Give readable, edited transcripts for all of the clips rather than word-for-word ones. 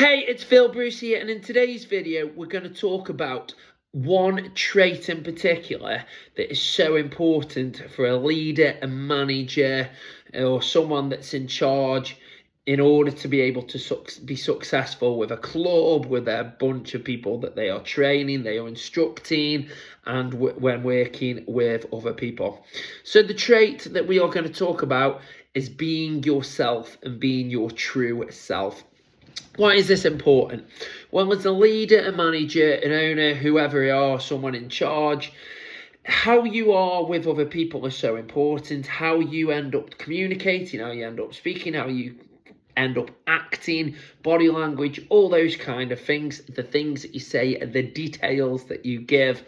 Hey, it's Phil Bruce here, and in today's video we're going to talk about one trait in particular that is so important for a leader, a manager, or someone that's in charge in order to be able to be successful with a club, with a bunch of people that they are training, they are instructing, and when working with other people. So the trait that we are going to talk about is being yourself and being your true self. Why is this important? Well, as a leader, a manager, an owner, whoever you are, someone in charge, how you are with other people is so important. How you end up communicating, how you end up speaking, how you end up acting, body language, all those kind of things, the things that you say, the details that you give,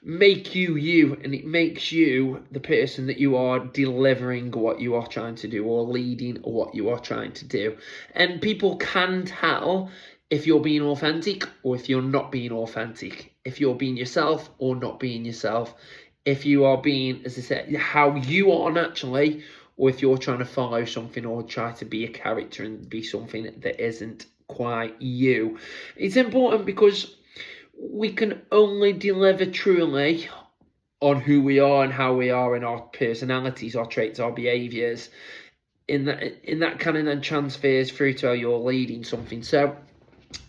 make you you, and it makes you the person that you are delivering what you are trying to do or leading what you are trying to do. And people can tell if you're being authentic or if you're not being authentic, if you're being yourself or not being yourself, if you are being, as I said, how you are naturally, or if you're trying to follow something or try to be a character and be something that isn't quite you. It's important because we can only deliver truly on who we are and how we are and our personalities, our traits, our behaviours, in that kind of then transfers through to how you're leading something. So,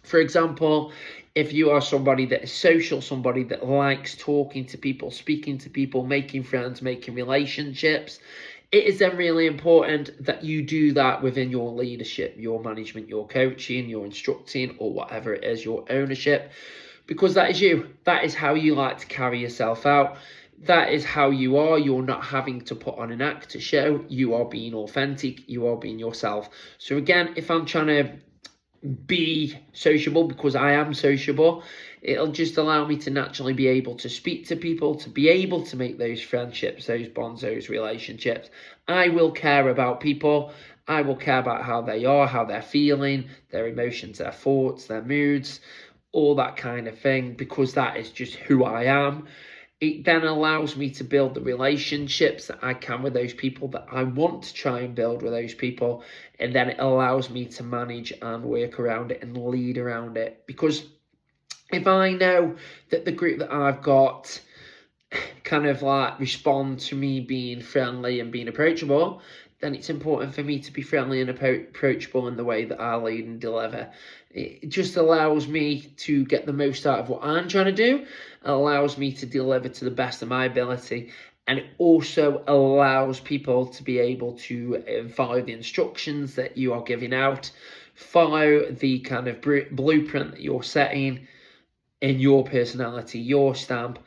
for example, if you are somebody that is social, somebody that likes talking to people, speaking to people, making friends, making relationships, it is then really important that you do that within your leadership, your management, your coaching, your instructing, or whatever it is, your ownership. Because that is you. That is how you like to carry yourself out. That is how you are. You're not having to put on an act to show. You are being authentic. You are being yourself. So again, if I'm trying to be sociable, because I am sociable, it'll just allow me to naturally be able to speak to people, to be able to make those friendships, those bonds, those relationships. I will care about people. I will care about how they are, how they're feeling, their emotions, their thoughts, their moods, all that kind of thing, because that is just who I am. It then allows me to build the relationships that I can with those people that I want to try and build with those people. And then it allows me to manage and work around it and lead around it. Because if I know that the group that I've got kind of like respond to me being friendly and being approachable, then it's important for me to be friendly and approachable in the way that I lead and deliver. It just allows me to get the most out of what I'm trying to do. It allows me to deliver to the best of my ability. And it also allows people to be able to follow the instructions that you are giving out, follow the kind of blueprint that you're setting in your personality, your stamp,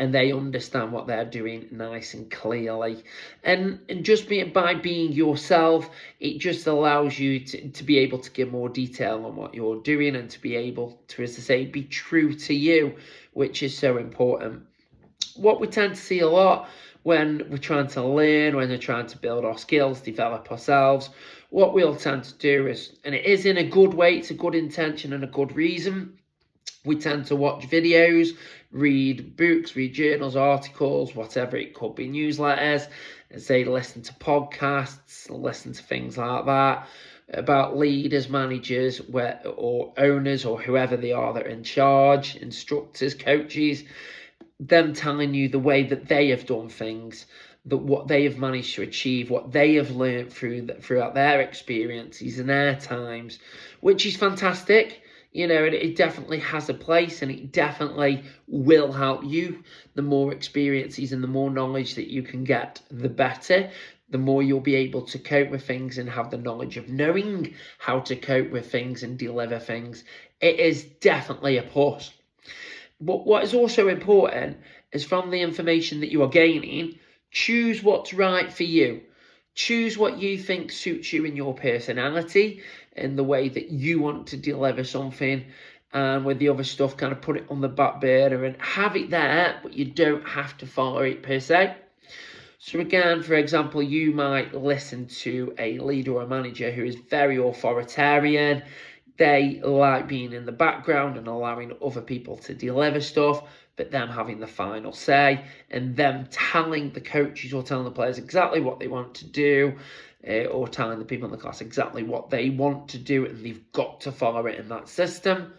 and they understand what they're doing nice and clearly. And just by being yourself, it just allows you to be able to give more detail on what you're doing and to be able to, as I say, be true to you, which is so important. What we tend to see a lot when we're trying to learn, when we're trying to build our skills, develop ourselves, what we'll tend to do is, and it is in a good way, it's a good intention and a good reason, we tend to watch videos, read books, read journals, articles, whatever it could be, newsletters, and say listen to podcasts, listen to things like that about leaders, managers, or owners, or whoever they are that are in charge, instructors, coaches, them telling you the way that they have done things, that what they have managed to achieve, what they have learned throughout their experiences and their times, which is fantastic. You know, it definitely has a place, and it definitely will help you. The more experiences and the more knowledge that you can get, the better. The more you'll be able to cope with things and have the knowledge of knowing how to cope with things and deliver things. It is definitely a plus. But what is also important is, from the information that you are gaining, choose what's right for you. Choose what you think suits you in your personality and the way that you want to deliver something, and with the other stuff, kind of put it on the back burner and have it there, but you don't have to follow it per se. So again, for example, you might listen to a leader or a manager who is very authoritarian. They like being in the background and allowing other people to deliver stuff, but them having the final say and them telling the coaches or telling the players exactly what they want to do, or telling the people in the class exactly what they want to do, and they've got to follow it in that system.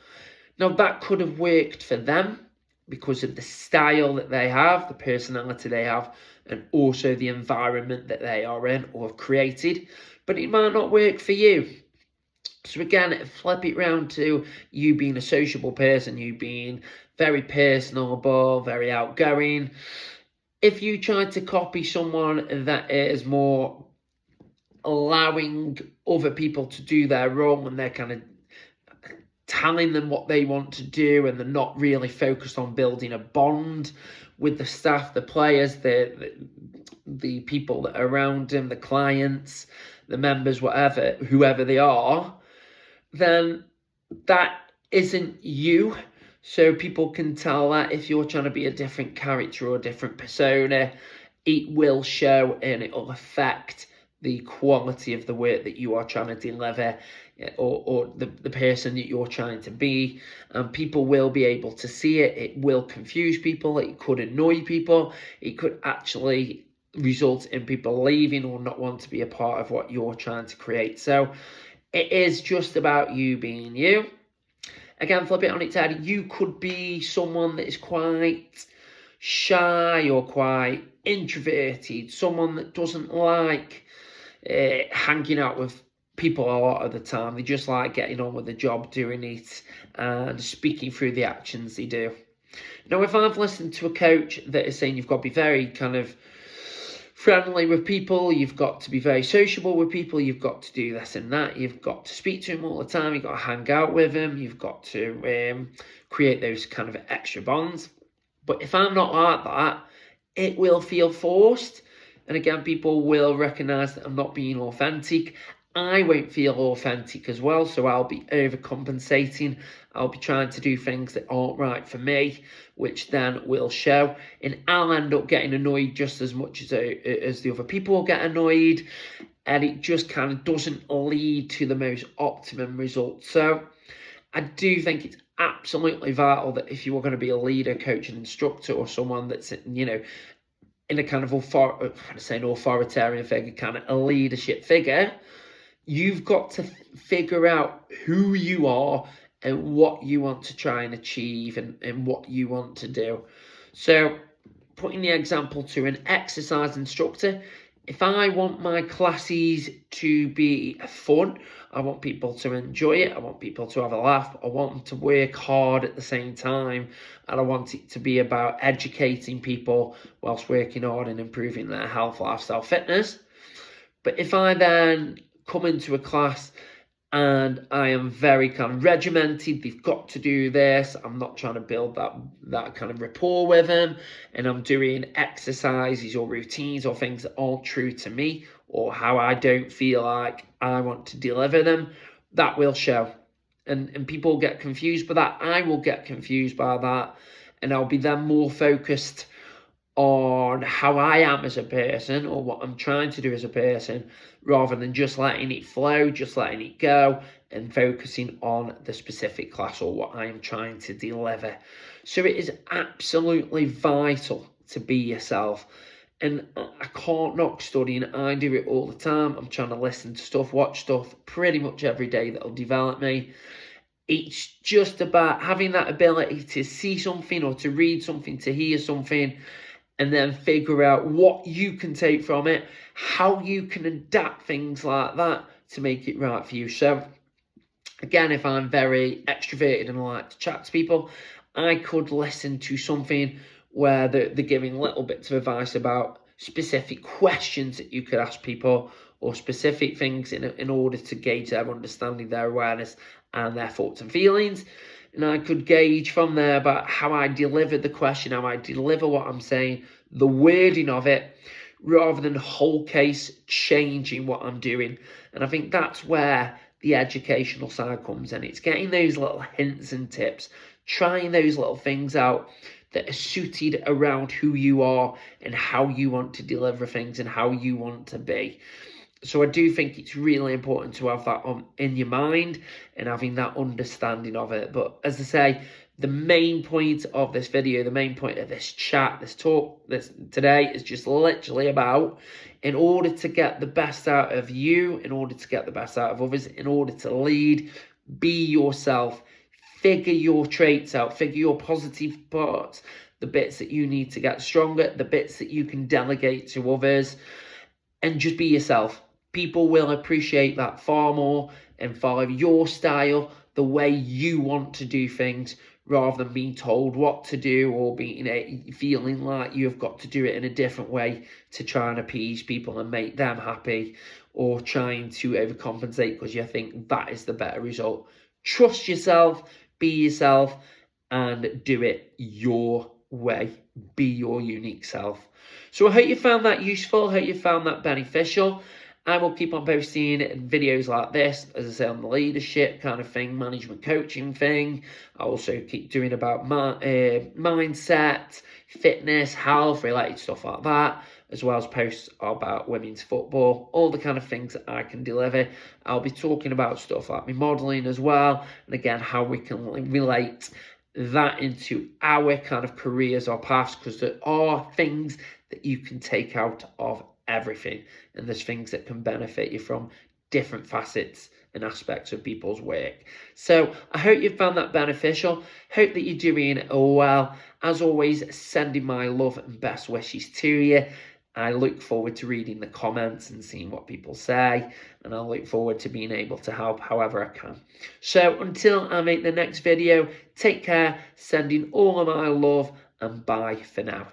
Now, that could have worked for them because of the style that they have, the personality they have, and also the environment that they are in or have created, but it might not work for you. So again, flip it round to you being a sociable person, you being very personable, very outgoing. If you try to copy someone that is more allowing other people to do their role, and they're kind of telling them what they want to do, and they're not really focused on building a bond with the staff, the players, the people that are around them, the clients, the members, whoever they are, then that isn't you. So people can tell that if you're trying to be a different character or a different persona, it will show and it will affect the quality of the work that you are trying to deliver, or the person that you're trying to be. And people will be able to see it. It will confuse people. It could annoy people. It could actually result in people leaving or not want to be a part of what you're trying to create. So it is just about you being you. Again, flip it on its head. You could be someone that is quite shy or quite introverted, someone that doesn't like hanging out with people a lot of the time. They just like getting on with the job, doing it, and speaking through the actions they do. Now, if I've listened to a coach that is saying you've got to be very kind of friendly with people, you've got to be very sociable with people, you've got to do this and that, you've got to speak to them all the time, you've got to hang out with them, you've got to create those kind of extra bonds. But if I'm not like that, it will feel forced. And again, people will recognise that I'm not being authentic. I won't feel authentic as well, so I'll be overcompensating. I'll be trying to do things that aren't right for me, which then will show. And I'll end up getting annoyed just as much as the other people will get annoyed. And it just kind of doesn't lead to the most optimum result. So I do think it's absolutely vital that if you are going to be a leader, coach, and instructor, or someone that's, in a kind of authoritarian figure, kind of a leadership figure, you've got to figure out who you are and what you want to try and achieve, and what you want to do. So putting the example to an exercise instructor, if I want my classes to be fun, I want people to enjoy it, I want people to have a laugh, I want them to work hard at the same time, and I want it to be about educating people whilst working hard and improving their health, lifestyle, fitness. But if I then come into a class and I am very kind of regimented, they've got to do this, I'm not trying to build that kind of rapport with them, and I'm doing exercises or routines or things that aren't true to me or how I don't feel like I want to deliver them, that will show. And people get confused by that. I will get confused by that, and I'll be then more focused on how I am as a person or what I'm trying to do as a person, rather than just letting it flow, just letting it go, and focusing on the specific class or what I am trying to deliver. So it is absolutely vital to be yourself. And I can't knock studying. I do it all the time. I'm trying to listen to stuff, watch stuff pretty much every day that'll develop me. It's just about having that ability to see something or to read something, to hear something, and then figure out what you can take from it, how you can adapt things like that to make it right for you. So again, if I'm very extroverted and I like to chat to people, I could listen to something where they're giving little bits of advice about specific questions that you could ask people, or specific things in order to gauge their understanding, their awareness, and their thoughts and feelings. And I could gauge from there about how I deliver the question, how I deliver what I'm saying, the wording of it, rather than whole case changing what I'm doing. And I think that's where the educational side comes in. It's getting those little hints and tips, trying those little things out that are suited around who you are and how you want to deliver things and how you want to be. So I do think it's really important to have that in your mind and having that understanding of it. But as I say, The main point of this video, the main point of this chat, this talk, this today is just literally about, in order to get the best out of you, in order to get the best out of others, in order to lead, be yourself, figure your traits out, figure your positive parts, the bits that you need to get stronger, the bits that you can delegate to others, and just be yourself. People will appreciate that far more and follow your style, the way you want to do things, rather than being told what to do or feeling like you've got to do it in a different way to try and appease people and make them happy, or trying to overcompensate because you think that is the better result. Trust yourself, be yourself, and do it your way. Be your unique self. So I hope you found that useful. I hope you found that beneficial. I will keep on posting videos like this, as I say, on the leadership kind of thing, management coaching thing. I also keep doing about mindset, fitness, health, related stuff like that, as well as posts about women's football, all the kind of things that I can deliver. I'll be talking about stuff like my modelling as well, and again, how we can relate that into our kind of careers or paths, because there are things that you can take out of everything, and there's things that can benefit you from different facets and aspects of people's work. So I hope you found that beneficial. Hope that you're doing well. As always, sending my love and best wishes to you. I look forward to reading the comments and seeing what people say, and I look forward to being able to help however I can. So until I make the next video, take care, sending all of my love, and bye for now.